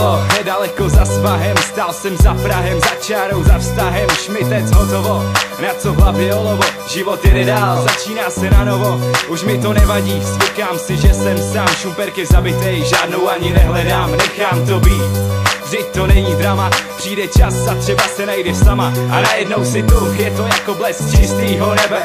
hotovo, nedaleko za svahem, stál jsem za Prahem, za čárou, za vztahem, šmitec hotovo, na co v hlavě olovo, život jde dál, začíná se na novo, už mi to nevadí, zvykám si, že jsem sám, šumperky zabitej, žádnou ani nehledám, nechám to být. Vždyť to není drama, přijde čas a třeba se najde sama a najednou si tu, je to jako blesk čistýho nebe.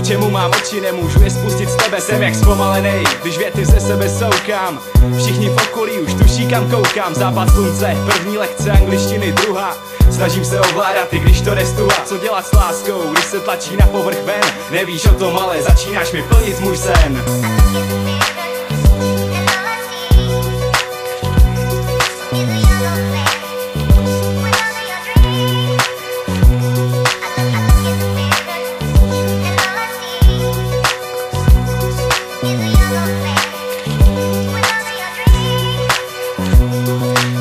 K čemu mám oči, nemůžu je spustit z tebe, jsem jak zpomalenej, když věty ze sebe soukám. Všichni v okolí už tuší, kam koukám, západ slunce, první lekce angličtiny, druhá. Snažím se ovládat, i když to nestuha. Co dělat s láskou, když se tlačí na povrch ven? Nevíš o tom, ale začínáš mi plnit můj sen.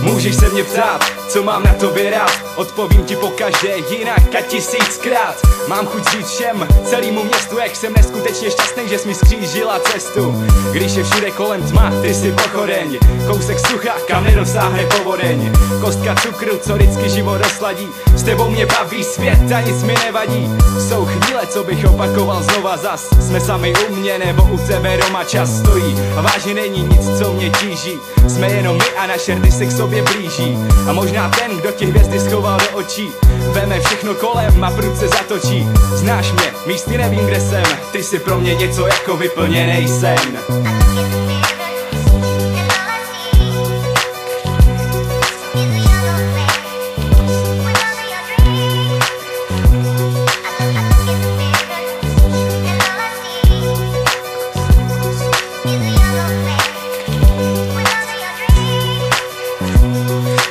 Můžeš se mě ptát, co mám na tobě rád, odpovím ti pokaždé jinak a tisíckrát. Mám chuť říct všem, celému městu, jak jsem neskutečně šťastný, že jsi mi skřížila cestu. Když je všude kolem tma, ty jsi pochodeň, kousek sucha, kam nedosáhne povodeň. Kostka cukru, co vždycky život osladí, s tebou mě baví svět a nic mi nevadí. Jsou chvíle, co bych opakoval znova zas, jsme sami u mě nebo u tebe doma, čas stojí a vážně není nic, co mě tíží. Jsme jenom my a naše rty se k sobě blíží. A možná ten, kdo ti hvězdy schoval do očí, veme všechno kolem a prudce zatočí. Znáš mě, místy nevím, kde jsem, ty jsi pro mě něco jako vyplněnej sen.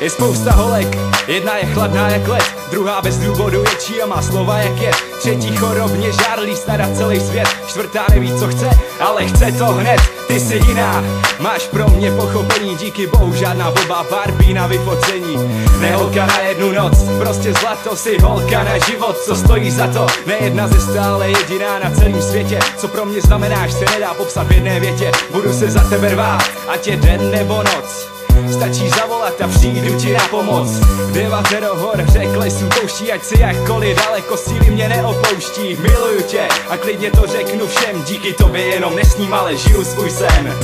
Je spousta holek, jedna je chladná jak led, druhá bez důvodu ječí a má slova jak je, třetí chorobně žárlí snad celý svět, čtvrtá neví co chce, ale chce to hned. Ty jsi jiná, máš pro mě pochopení, díky bohu žádná blbá Barbie na vyfocení. Neholka na jednu noc, prostě zlato, si holka na život, co stojí za to. Nejedna ze stále jediná na celém světě, co pro mě znamenáš, se nedá popsat v jedné větě. Budu se za tebe rvát, ať je den nebo noc. Stačí zavolat a přijdu ti na pomoc. Devátero hor, řek lesů, pouští, ať si jakkoliv daleko, síly mě neopouští. Miluju tě a klidně to řeknu všem, díky tobě jenom nesním, ale žiju svůj sen.